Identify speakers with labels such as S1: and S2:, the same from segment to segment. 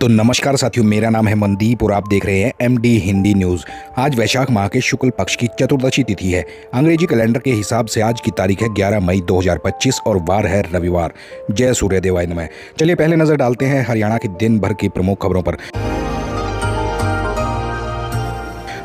S1: तो नमस्कार साथियों, मेरा नाम है मनदीप और आप देख रहे हैं एमडी हिंदी न्यूज़। आज वैशाख माह के शुक्ल पक्ष की चतुर्दशी तिथि है। अंग्रेजी कैलेंडर के हिसाब से आज की तारीख है 11 मई 2025 और वार है रविवार। जय सूर्यदेवाय नमः। चलिए पहले नजर डालते हैं हरियाणा की दिन भर की प्रमुख खबरों पर।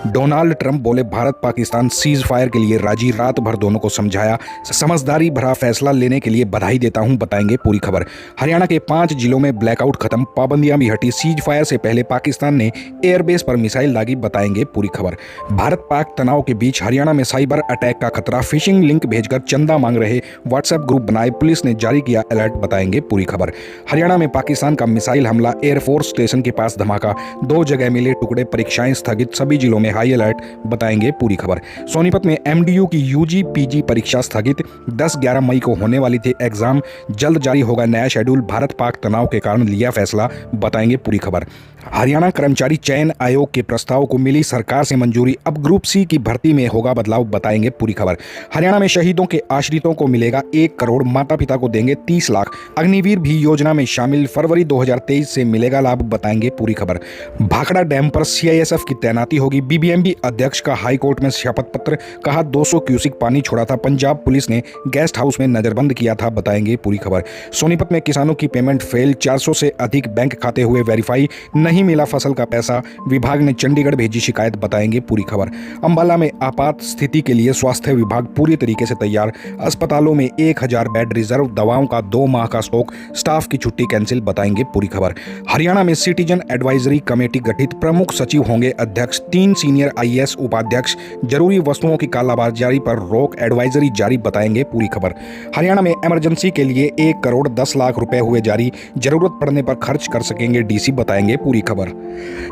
S1: डोनाल्ड ट्रंप बोले भारत पाकिस्तान सीज फायर के लिए राजी, रात भर दोनों को समझाया, समझदारी भरा फैसला लेने के लिए बधाई देता हूं, बताएंगे पूरी खबर। हरियाणा के 5 जिलों में ब्लैकआउट खत्म, पाबंदियां भी हटी, सीज फायर से पहले पाकिस्तान ने एयरबेस पर मिसाइल दागी, बताएंगे पूरी खबर। भारत पाक तनाव के बीच हरियाणा में साइबर अटैक का खतरा, फिशिंग लिंक भेजकर चंदा मांग रहे व्हाट्सएप ग्रुप बनाए, पुलिस ने जारी किया अलर्ट, बताएंगे पूरी खबर। हरियाणा में पाकिस्तान का मिसाइल हमला, एयरफोर्स स्टेशन के पास धमाका, 2 जगह मिले टुकड़े, परीक्षाएं स्थगित, सभी जिलों में हाई अलर्ट, बताएंगे पूरी खबर। सोनीपत में एमडीयू की यूजी पीजी परीक्षा स्थगित, 10-11 मई को होने वाली थी एग्जाम, जल्द जारी होगा नया शेड्यूल, भारत पाक तनाव के कारण लिया फैसला, बताएंगे पूरी खबर। हरियाणा कर्मचारी चयन आयोग के प्रस्ताव को मिली सरकार से मंजूरी, अब ग्रुप सी की भर्ती में होगा बदलाव, बताएंगे पूरी खबर। हरियाणा में शहीदों के आश्रितों को मिलेगा 1 करोड़, माता पिता को देंगे 30 लाख, अग्निवीर भी योजना में शामिल, फरवरी 2023 से मिलेगा लाभ, बताएंगे पूरी खबर। भाखड़ा डैम पर सीआईएसएफ की तैनाती होगी, बीबीएमबी अध्यक्ष का हाईकोर्ट में शपथ पत्र, कहा 200 क्यूसिक पानी छोड़ा था, पंजाब पुलिस ने गेस्ट हाउस में नजरबंद किया था, बताएंगे पूरी खबर। सोनीपत में किसानों की पेमेंट फेल, 400 से अधिक बैंक खाते हुए वेरीफाई, नहीं मिला फसल का पैसा, विभाग ने चंडीगढ़ भेजी शिकायत, बताएंगे पूरी खबर। अंबाला में आपात स्थिति के लिए स्वास्थ्य विभाग पूरी तरीके से तैयार, अस्पतालों में 1000 बेड रिजर्व, दवाओं का 2 माह का स्टॉक, स्टाफ की छुट्टी कैंसिल, बताएंगे पूरी खबर। हरियाणा में सिटीजन एडवाइजरी कमेटी गठित, प्रमुख सचिव होंगे अध्यक्ष, 3 सीनियर आईएएस उपाध्यक्ष, जरूरी वस्तुओं की कालाबाजारी पर रोक, एडवाइजरी जारी, बताएंगे पूरी खबर। हरियाणा में इमरजेंसी के लिए 1 करोड़ 10 लाख रुपए हुए जारी, जरूरत पड़ने पर खर्च कर सकेंगे डीसी, बताएंगे पूरी खबर।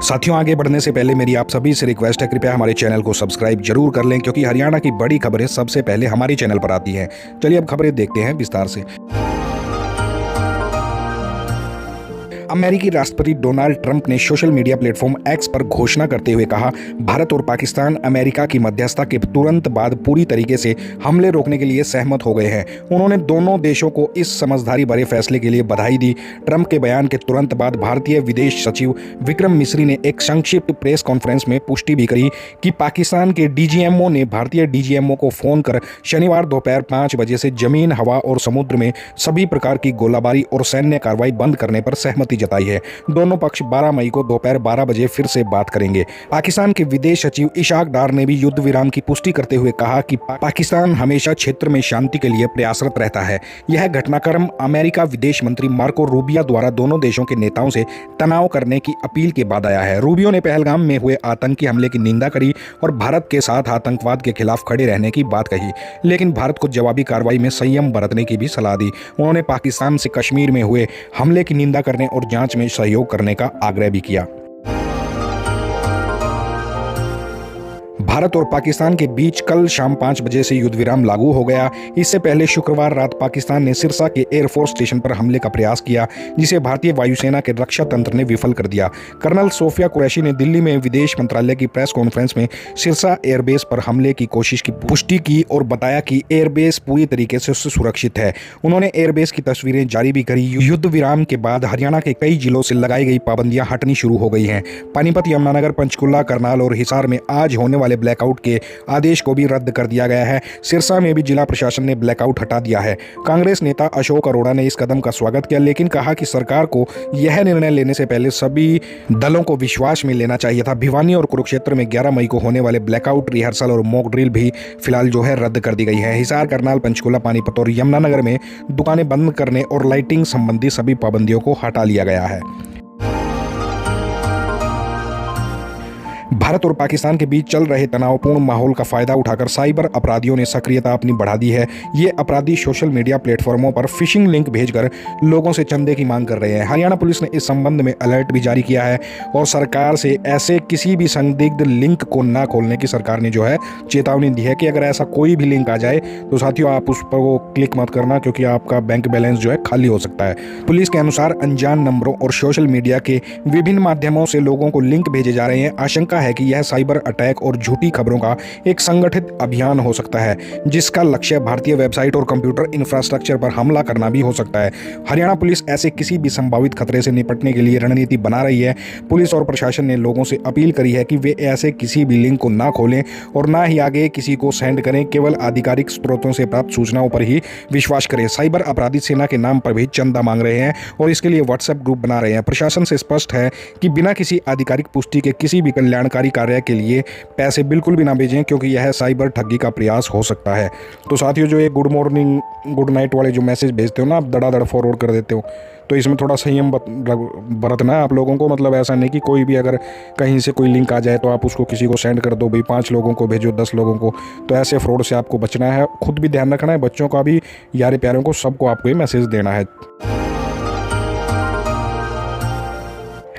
S1: साथियों, आगे बढ़ने से पहले मेरी आप सभी से रिक्वेस्ट है, कृपया हमारे चैनल को सब्सक्राइब जरूर कर लें, क्योंकि हरियाणा की बड़ी खबरें सबसे पहले हमारे चैनल पर आती हैं। चलिए अब खबरें देखते हैं विस्तार से। अमेरिकी राष्ट्रपति डोनाल्ड ट्रंप ने सोशल मीडिया प्लेटफॉर्म एक्स पर घोषणा करते हुए कहा, भारत और पाकिस्तान अमेरिका की मध्यस्थता के तुरंत बाद पूरी तरीके से हमले रोकने के लिए सहमत हो गए हैं। उन्होंने दोनों देशों को इस समझदारी भरे फैसले के लिए बधाई दी। ट्रंप के बयान के तुरंत बाद भारतीय विदेश सचिव विक्रम मिस्री ने एक संक्षिप्त प्रेस कॉन्फ्रेंस में पुष्टि भी करी कि पाकिस्तान के डीजीएमओ ने भारतीय डीजीएमओ को फोन कर शनिवार दोपहर 5 बजे से जमीन, हवा और समुद्र में सभी प्रकार की गोलाबारी और सैन्य कार्रवाई बंद करने पर सहमति जताई है। दोनों पक्ष 12 मई को दोपहर 12 बजे फिर से बात करेंगे। पाकिस्तान के विदेश सचिव इशाक डार ने भी युद्ध विराम की पुष्टि करते हुए कहा कि पाकिस्तान हमेशा क्षेत्र में शांति के लिए प्रयासरत रहता है। यह घटनाक्रम अमेरिका विदेश मंत्री मार्को रूबियो द्वारा दोनों देशों के नेताओं से तनाव करने की अपील के बाद आया है। रूबियो ने पहलगाम में हुए आतंकी हमले की निंदा करी और भारत के साथ आतंकवाद के खिलाफ खड़े रहने की बात कही, लेकिन भारत को जवाबी कार्रवाई में संयम बरतने की भी सलाह दी। उन्होंने पाकिस्तान से कश्मीर में हुए हमले की निंदा करने और जांच में सहयोग करने का आग्रह भी किया। भारत और पाकिस्तान के बीच कल शाम 5 बजे से युद्ध विराम लागू हो गया। इससे पहले शुक्रवार रात पाकिस्तान ने सिरसा के एयरफोर्स स्टेशन पर हमले का प्रयास किया, जिसे भारतीय वायुसेना के रक्षा तंत्र ने विफल कर दिया। कर्नल सोफिया कुरैशी ने दिल्ली में विदेश मंत्रालय की प्रेस कॉन्फ्रेंस में सिरसा एयरबेस पर हमले की कोशिश की पुष्टि की और बताया कि एयरबेस पूरी तरीके से सुरक्षित है। उन्होंने एयरबेस की तस्वीरें जारी भी करी। युद्ध विराम के बाद हरियाणा के कई जिलों से लगाई गई पाबंदियां हटनी शुरू हो गई हैं। पानीपत, यमुनानगर, पंचकुला, करनाल और हिसार में आज होने वाले ब्लैकआउट के आदेश को भी रद्द कर दिया गया है। सिरसा में भी जिला प्रशासन ने ब्लैकआउट हटा दिया है। कांग्रेस नेता अशोक अरोड़ा ने इस कदम का स्वागत किया, लेकिन कहा कि सरकार को यह निर्णय लेने से पहले सभी दलों को विश्वास में लेना चाहिए था। भिवानी और कुरुक्षेत्र में 11 मई को होने वाले ब्लैकआउट रिहर्सल और मॉक ड्रिल भी फिलहाल जो है रद्द कर दी गई है। हिसार, करनाल, पंचकुला, पानीपत और यमुनानगर में दुकानें बंद करने और लाइटिंग संबंधी सभी पाबंदियों को हटा लिया गया है। भारत और पाकिस्तान के बीच चल रहे तनावपूर्ण माहौल का फायदा उठाकर साइबर अपराधियों ने सक्रियता अपनी बढ़ा दी है। ये अपराधी सोशल मीडिया प्लेटफॉर्मों पर फिशिंग लिंक भेजकर लोगों से चंदे की मांग कर रहे हैं। हरियाणा पुलिस ने इस संबंध में अलर्ट भी जारी किया है और सरकार से ऐसे किसी भी संदिग्ध लिंक को न खोलने की सरकार ने जो है चेतावनी दी है कि अगर ऐसा कोई भी लिंक आ जाए तो साथियों आप उस पर वो क्लिक मत करना, क्योंकि आपका बैंक बैलेंस जो है खाली हो सकता है। पुलिस के अनुसार अनजान नंबरों और सोशल मीडिया के विभिन्न माध्यमों से लोगों को लिंक भेजे जा रहे हैं। आशंका है कि यह साइबर अटैक और झूठी खबरों का एक संगठित अभियान हो सकता है, जिसका लक्ष्य भारतीय वेबसाइट और कंप्यूटर इंफ्रास्ट्रक्चर पर हमला करना भी हो सकता है। हरियाणा पुलिस ऐसे किसी भी संभावित खतरे से निपटने के लिए रणनीति बना रही है। पुलिस और प्रशासन ने लोगों से अपील करी है कि वे ऐसे किसी भी लिंक को ना खोलें और ना ही आगे किसी को सेंड करें। केवल आधिकारिक स्रोतों से प्राप्त सूचनाओं पर ही विश्वास करें। साइबर अपराधी सेना के नाम पर भी चंदा मांग रहे हैं और इसके लिए व्हाट्सएप ग्रुप बना रहे हैं। प्रशासन से स्पष्ट है कि बिना किसी आधिकारिक पुष्टि के किसी भी कल्याणकारी कार्य के लिए पैसे बिल्कुल भी ना भेजें, क्योंकि यह साइबर ठगी का प्रयास हो सकता है। तो साथियों, जो ये गुड मॉर्निंग गुड नाइट वाले जो मैसेज भेजते हो ना, आप धड़ाधड़ फॉरवर्ड कर देते हो, तो इसमें थोड़ा संयम बरतना है आप लोगों को। मतलब ऐसा नहीं कि कोई भी अगर कहीं से कोई लिंक आ जाए तो आप उसको किसी को सेंड कर दो, भाई 5 लोगों को भेजो, 10 लोगों को। तो ऐसे फ्रॉड से आपको बचना है, खुद भी ध्यान रखना है, बच्चों का भी, यारे प्यारों को, सबको आपको ये मैसेज देना है।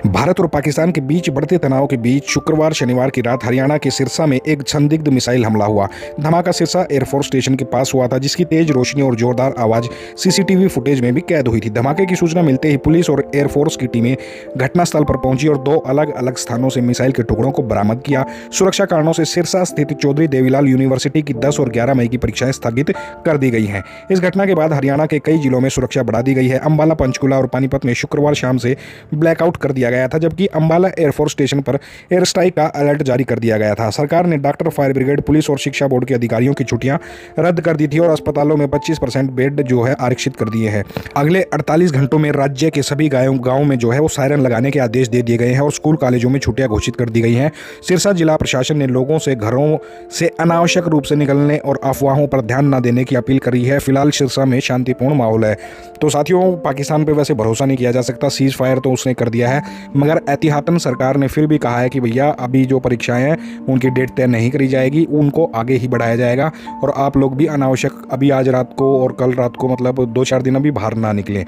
S1: भारत और पाकिस्तान के बीच बढ़ते तनाव के बीच शुक्रवार शनिवार की रात हरियाणा के सिरसा में एक संदिग्ध मिसाइल हमला हुआ। धमाका सिरसा एयरफोर्स स्टेशन के पास हुआ था, जिसकी तेज रोशनी और जोरदार आवाज सीसीटीवी फुटेज में भी कैद हुई थी। धमाके की सूचना मिलते ही पुलिस और एयरफोर्स की टीमें घटनास्थल पर पहुंची और 2 अलग अलग स्थानों से मिसाइल के टुकड़ों को बरामद किया। सुरक्षा कारणों से सिरसा स्थित चौधरी देवीलाल यूनिवर्सिटी की 10 और 11 मई की परीक्षाएं स्थगित कर दी गई हैं। इस घटना के बाद हरियाणा के कई जिलों में सुरक्षा बढ़ा दी गई है। अंबाला, पंचकुला और पानीपत में शुक्रवार शाम से ब्लैकआउट कर दिया गया था, जबकि अंबाला एयरफोर्स स्टेशन पर एयर स्ट्राइक का अलर्ट जारी कर दिया गया था। सरकार ने डॉक्टर, फायर ब्रिगेड, पुलिस और शिक्षा बोर्ड के अधिकारियों की छुट्टियां रद्द कर दी थी और अस्पतालों में 25% बेड जो है आरक्षित कर दिए हैं। अगले 48 घंटों में राज्य के सभी गांवों में जो है वो सायरन लगाने के आदेश दे दिए गए हैं और स्कूल कॉलेजों में छुट्टियां घोषित कर दी गई हैं। सिरसा जिला प्रशासन ने लोगों से घरों से अनावश्यक रूप से निकलने और अफवाहों पर ध्यान न देने की अपील करी है। फिलहाल सिरसा में शांतिपूर्ण माहौल है। तो साथियों, पाकिस्तान पर वैसे भरोसा नहीं किया जा सकता, सीज फायर तो उसने कर दिया है, मगर एहतियातन सरकार ने फिर भी कहा है कि भैया अभी जो परीक्षाएं हैं उनकी डेट तय नहीं करी जाएगी, उनको आगे ही बढ़ाया जाएगा और आप लोग भी अनावश्यक अभी आज रात को और कल रात को, मतलब 2-4 दिन अभी बाहर ना निकलें।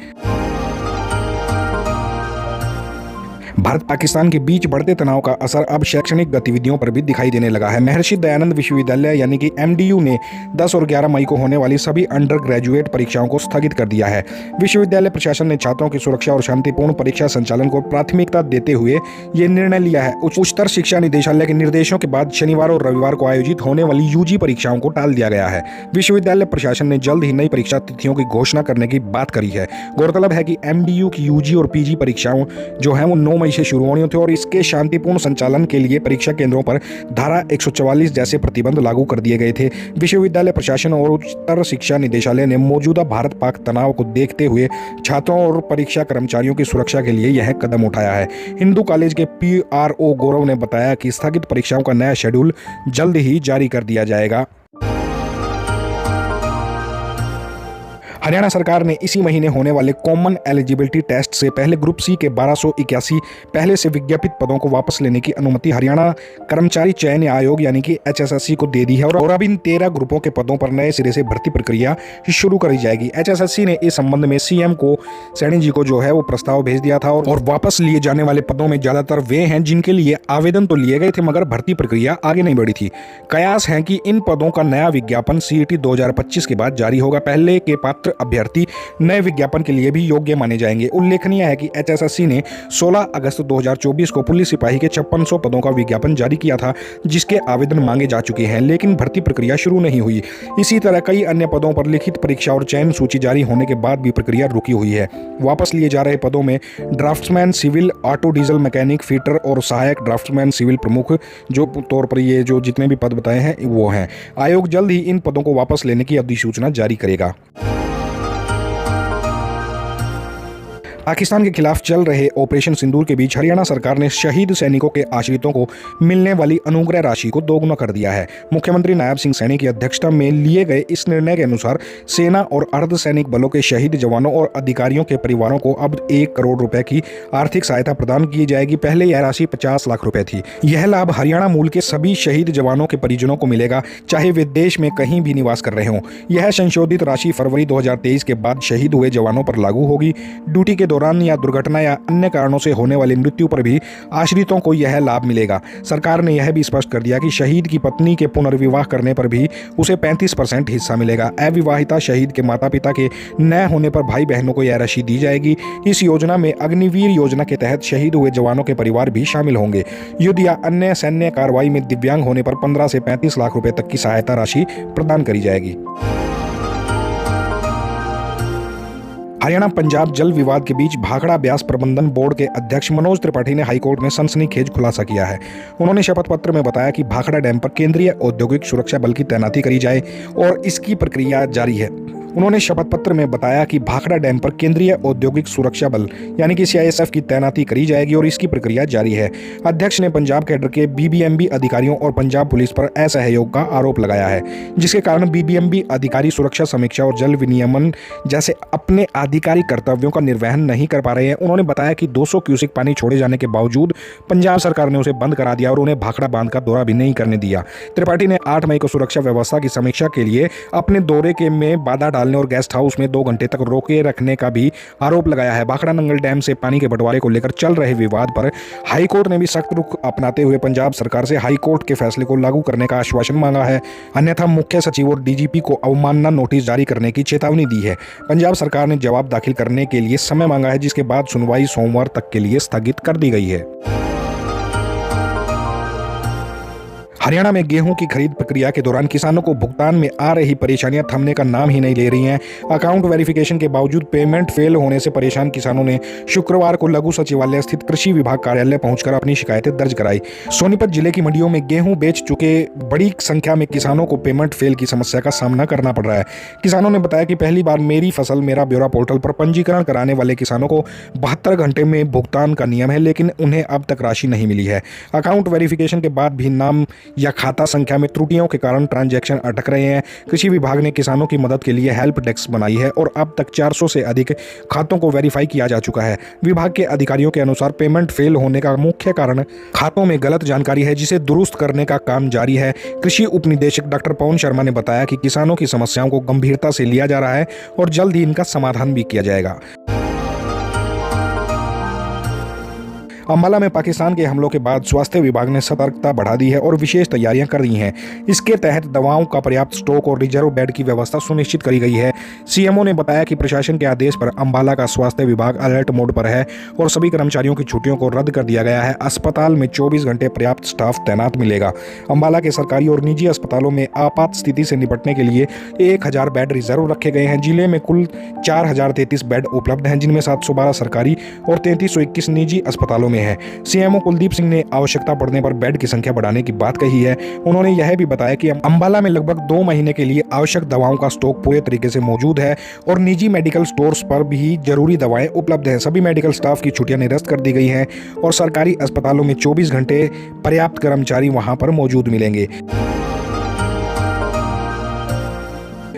S1: भारत पाकिस्तान के बीच बढ़ते तनाव का असर अब शैक्षणिक गतिविधियों पर भी दिखाई देने लगा है। महर्षि दयानंद विश्वविद्यालय यानी कि MDU ने 10 और 11 मई को होने वाली सभी अंडर ग्रेजुएट परीक्षाओं को स्थगित कर दिया है। विश्वविद्यालय प्रशासन ने छात्रों की सुरक्षा और शांतिपूर्ण परीक्षा संचालन को प्राथमिकता देते हुए ये निर्णय लिया है। उच्चतर शिक्षा निदेशालय के निर्देशों के बाद शनिवार और रविवार को आयोजित होने वाली UG परीक्षाओं को टाल दिया गया है। विश्वविद्यालय प्रशासन ने जल्द ही नई परीक्षा तिथियों की घोषणा करने की बात करी है। गौरतलब है कि MDU की UG और PG परीक्षाओं जो है वो 9 मई से शुरू होनी थी और इसके शांतिपूर्ण संचालन के लिए परीक्षा केंद्रों पर धारा 144 जैसे प्रतिबंध लागू कर दिए गए थे। विश्वविद्यालय प्रशासन और उच्चतर शिक्षा निदेशालय ने मौजूदा भारत पाक तनाव को देखते हुए छात्रों और परीक्षा कर्मचारियों की सुरक्षा के लिए यह कदम उठाया है। हिंदू कॉलेज के PRO गौरव ने बताया कि स्थगित परीक्षाओं का नया शेड्यूल जल्द ही जारी कर दिया जाएगा। हरियाणा सरकार ने इसी महीने होने वाले कॉमन एलिजिबिलिटी टेस्ट से पहले ग्रुप C के 1281 पहले से विज्ञापित पदों को वापस लेने की अनुमति हरियाणा कर्मचारी चयन आयोग यानी कि HSSC को दे दी है और अब इन 13 ग्रुपों के पदों पर नए सिरे से भर्ती प्रक्रिया शुरू करी जाएगी। HSSC ने इस संबंध में CM को सैनी जी को जो है वो प्रस्ताव भेज दिया था और वापस लिए जाने वाले पदों में ज्यादातर वे हैं जिनके लिए आवेदन तो लिए गए थे मगर भर्ती प्रक्रिया आगे नहीं बढ़ी थी। कयास है कि इन पदों का नया विज्ञापन CET 2025 के बाद जारी होगा। पहले के पात्र अभ्यर्थी नए विज्ञापन के लिए भी योग्य माने जाएंगे। उल्लेखनीय है कि HSSC ने 16 अगस्त 2024 को पुलिस सिपाही के 5600 पदों का विज्ञापन जारी किया था, जिसके आवेदन मांगे जा चुके हैं, लेकिन भर्ती प्रक्रिया शुरू नहीं हुई। इसी तरह कई अन्य पदों पर लिखित परीक्षा और चयन सूची जारी होने के बाद भी प्रक्रिया रुकी हुई है। वापस लिए जा रहे पदों में draughtsman civil, auto diesel mechanic, fitter और सहायक ड्राफ्ट्समैन सिविल प्रमुख जो तौर पर ये जो जितने भी पद बताए हैं वो हैं। आयोग जल्द ही इन पदों को वापस लेने की अधिसूचना जारी करेगा। पाकिस्तान के खिलाफ चल रहे ऑपरेशन सिंदूर के बीच हरियाणा सरकार ने शहीद सैनिकों के आश्रितों को मिलने वाली अनुग्रह राशि को दोगुना कर दिया है। मुख्यमंत्री नायब सिंह सैनी की अध्यक्षता में लिए गए इस निर्णय के अनुसार सेना और अर्धसैनिक बलों के शहीद जवानों और अधिकारियों के परिवारों को अब 1 करोड़ रुपए की आर्थिक सहायता प्रदान की जाएगी। पहले यह राशि 50 लाख रुपए थी। यह लाभ हरियाणा मूल के सभी शहीद जवानों के परिजनों को मिलेगा, चाहे वे देश में कहीं भी निवास कर रहे हों। यह संशोधित राशि फरवरी 2023 के बाद शहीद हुए जवानों पर लागू होगी। ड्यूटी के दौरान या दुर्घटना या अन्य कारणों से होने वाली मृत्यु पर भी आश्रितों को यह लाभ मिलेगा। सरकार ने यह भी स्पष्ट कर दिया कि शहीद की पत्नी के पुनर्विवाह करने पर भी उसे 35% हिस्सा मिलेगा। अविवाहिता शहीद के माता पिता के न होने पर भाई बहनों को यह राशि दी जाएगी। इस योजना में अग्निवीर योजना के तहत शहीद हुए जवानों के परिवार भी शामिल होंगे। युद्ध या अन्य सैन्य कार्रवाई में दिव्यांग होने पर 15 से 35 लाख रुपए तक की सहायता राशि प्रदान करी जाएगी। हरियाणा पंजाब जल विवाद के बीच भाखड़ा ब्यास प्रबंधन बोर्ड के अध्यक्ष मनोज त्रिपाठी ने हाईकोर्ट में सनसनीखेज खुलासा किया है। उन्होंने शपथ पत्र में बताया कि भाखड़ा डैम पर केंद्रीय औद्योगिक सुरक्षा बल की तैनाती करी जाए और इसकी प्रक्रिया जारी है। उन्होंने शपथ पत्र में बताया कि भाखड़ा डैम पर केंद्रीय औद्योगिक सुरक्षा बल यानी कि CISF की तैनाती करी जाएगी और इसकी प्रक्रिया जारी है। अध्यक्ष ने पंजाब कैडर के BBMB अधिकारियों और पंजाब पुलिस पर असहयोग का आरोप लगाया है, जिसके कारण BBMB अधिकारी सुरक्षा समीक्षा और जल विनियमन जैसे अपने आधिकारिक कर्तव्यों का निर्वहन नहीं कर पा रहे हैं। उन्होंने बताया कि 200 क्यूसेक पानी छोड़े जाने के बावजूद पंजाब सरकार ने उसे बंद करा दिया और उन्हें भाखड़ा बांध का दौरा भी नहीं करने दिया। त्रिपाठी ने 8 मई को सुरक्षा व्यवस्था की समीक्षा के लिए अपने दौरे में बाधा डालने और गेस्ट हाउस में 2 घंटे तक रोके रखने का भी आरोप लगाया है। भाखड़ा नंगल डैम से पानी के बंटवारे को लेकर चल रहे विवाद पर हाईकोर्ट ने भी सख्त रुख अपनाते हुए पंजाब सरकार से हाईकोर्ट के फैसले को लागू करने का आश्वासन मांगा है, अन्यथा मुख्य सचिव और DGP को अवमानना नोटिस जारी करने की चेतावनी दी है। पंजाब सरकार ने जवाब दाखिल करने के लिए समय मांगा है, जिसके बाद सुनवाई सोमवार तक के लिए स्थगित कर दी गई है। हरियाणा में गेहूं की खरीद प्रक्रिया के दौरान किसानों को भुगतान में आ रही परेशानियां थमने का नाम ही नहीं ले रही हैं। अकाउंट वेरिफिकेशन के बावजूद पेमेंट फेल होने से परेशान किसानों ने शुक्रवार को लघु सचिवालय स्थित कृषि विभाग कार्यालय पहुंचकर अपनी शिकायतें दर्ज कराई। सोनीपत जिले की मंडियों में गेहूं बेच चुके बड़ी संख्या में किसानों को पेमेंट फेल की समस्या का सामना करना पड़ रहा है। किसानों ने बताया कि पहली बार मेरी फसल मेरा ब्यौरा पोर्टल पर पंजीकरण कराने वाले किसानों को 72 घंटे में भुगतान का नियम है, लेकिन उन्हें अब तक राशि नहीं मिली है। अकाउंट वेरिफिकेशन के बाद भी नाम या खाता संख्या में त्रुटियों के कारण ट्रांजैक्शन अटक रहे हैं। कृषि विभाग ने किसानों की मदद के लिए हेल्प डेस्क बनाई है और अब तक 400 से अधिक खातों को वेरीफाई किया जा चुका है। विभाग के अधिकारियों के अनुसार पेमेंट फेल होने का मुख्य कारण खातों में गलत जानकारी है, जिसे दुरुस्त करने का काम जारी है। कृषि उप निदेशक डॉक्टर पवन शर्मा ने बताया कि किसानों की समस्याओं को गंभीरता से लिया जा रहा है और जल्द ही इनका समाधान भी किया जाएगा। अंबाला में पाकिस्तान के हमलों के बाद स्वास्थ्य विभाग ने सतर्कता बढ़ा दी है और विशेष तैयारियां कर दी हैं। इसके तहत दवाओं का पर्याप्त स्टॉक और रिजर्व बेड की व्यवस्था सुनिश्चित करी गई है। CMO ने बताया कि प्रशासन के आदेश पर अंबाला का स्वास्थ्य विभाग अलर्ट मोड पर है और सभी कर्मचारियों की छुट्टियों को रद्द कर दिया गया है। अस्पताल में 24 घंटे पर्याप्त स्टाफ तैनात मिलेगा। अंबाला के सरकारी और निजी अस्पतालों में आपात स्थिति से निपटने के लिए 1000 बेड रिजर्व रखे गए हैं। जिले में कुल 4033 बेड उपलब्ध हैं, जिनमें 712 सरकारी और 3321 निजी अस्पतालों है। CMO कुलदीप सिंह ने आवश्यकता पड़ने पर बेड की संख्या बढ़ाने की बात कही है। उन्होंने यह भी बताया कि अंबाला में लगभग 2 महीने के लिए आवश्यक दवाओं का स्टॉक पूरे तरीके से मौजूद है और निजी मेडिकल स्टोर्स पर भी जरूरी दवाएं उपलब्ध हैं। सभी मेडिकल स्टाफ की छुट्टियां निरस्त कर दी गई हैं और सरकारी अस्पतालों में 24 घंटे पर्याप्त कर्मचारी वहां पर मौजूद मिलेंगे।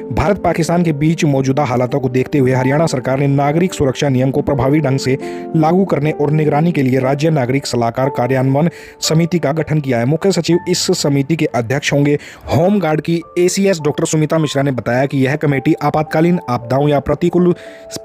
S1: भारत पाकिस्तान के बीच मौजूदा हालातों को देखते हुए हरियाणा सरकार ने नागरिक सुरक्षा नियम को प्रभावी ढंग से लागू करने और निगरानी के लिए राज्य नागरिक सलाहकार कार्यान्वयन समिति का गठन किया है। मुख्य सचिव इस समिति के अध्यक्ष होंगे। होमगार्ड की ACS डॉक्टर सुमिता मिश्रा ने बताया कि यह कमेटी आपातकालीन आपदाओं या प्रतिकूल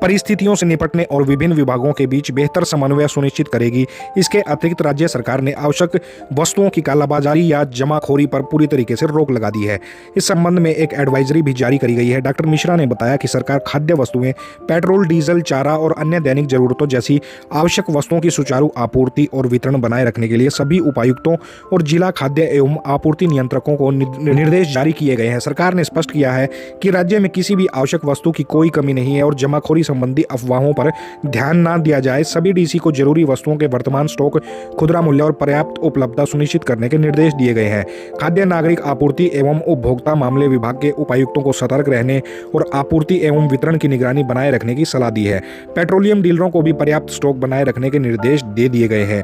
S1: परिस्थितियों से निपटने और विभिन्न विभागों के बीच बेहतर समन्वय सुनिश्चित करेगी। इसके अतिरिक्त राज्य सरकार ने आवश्यक वस्तुओं की कालाबाजारी या जमाखोरी पर पूरी तरीके से रोक लगा दी है। इस संबंध में एक एडवाइजरी भी जारी करी गई है। डॉक्टर मिश्रा ने बताया कि सरकार खाद्य वस्तुएं, पेट्रोल, डीजल, चारा और अन्य दैनिक जरूरतों जैसी आवश्यक वस्तुओं की सुचारू आपूर्ति और वितरण बनाए रखने के लिए सभी उपायुक्तों और जिला खाद्य एवं आपूर्ति नियंत्रकों को निर्देश जारी किए गए हैं। सरकार ने स्पष्ट किया है कि राज्य में किसी भी आवश्यक वस्तु की कोई कमी नहीं है और जमाखोरी संबंधी अफवाहों पर ध्यान न दिया जाए। सभी DC को जरूरी वस्तुओं के वर्तमान स्टॉक, खुदरा मूल्य और पर्याप्त उपलब्धता सुनिश्चित करने के निर्देश दिए गए हैं। खाद्य नागरिक आपूर्ति एवं उपभोक्ता मामले विभाग के उपायुक्तों को सतर्क रहने और आपूर्ति एवं वितरण की निगरानी बनाए रखने की सलाह दी है। पेट्रोलियम डीलरों को भी पर्याप्त स्टॉक बनाए रखने के निर्देश दे दिए गए हैं।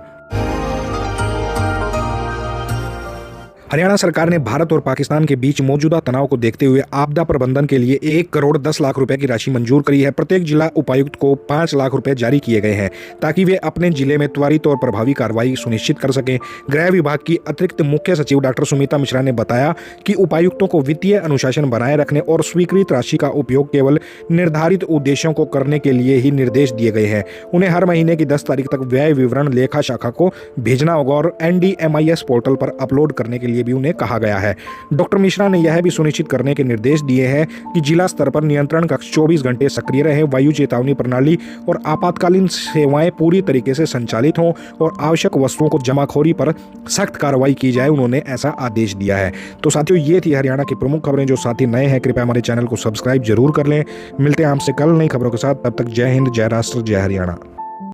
S1: हरियाणा सरकार ने भारत और पाकिस्तान के बीच मौजूदा तनाव को देखते हुए आपदा प्रबंधन के लिए 1 करोड़ 10 लाख रुपए की राशि मंजूर करी है। प्रत्येक जिला उपायुक्त को 5 लाख रुपए जारी किए गए हैं ताकि वे अपने जिले में त्वरित और प्रभावी कार्रवाई सुनिश्चित कर सकें। गृह विभाग की अतिरिक्त मुख्य सचिव डॉक्टर सुमिता मिश्रा ने बताया कि उपायुक्तों को वित्तीय अनुशासन बनाए रखने और स्वीकृत राशि का उपयोग केवल निर्धारित उद्देश्यों को करने के लिए ही निर्देश दिए गए हैं। उन्हें हर महीने की 10 तारीख तक व्यय विवरण लेखा शाखा को भेजना होगा और NDMIS पोर्टल पर अपलोड करने के लिए भी उन्हें कहा गया है। डॉक्टर मिश्रा ने यह भी सुनिश्चित करने के निर्देश दिए हैं कि जिला स्तर पर नियंत्रण कक्ष 24 घंटे सक्रिय रहे, वायु चेतावनी प्रणाली और आपातकालीन सेवाएं पूरी तरीके से संचालित हों और आवश्यक वस्तुओं को जमाखोरी पर सख्त कार्रवाई की जाए। उन्होंने ऐसा आदेश दिया है। तो साथियों, ये थी हरियाणा की प्रमुख खबरें। जो साथी नए हैं कृपया हमारे चैनल को सब्सक्राइब जरूर कर लें। मिलते हैं आपसे कल नई खबरों के साथ। तब तक जय हिंद, जय राष्ट्र, जय हरियाणा।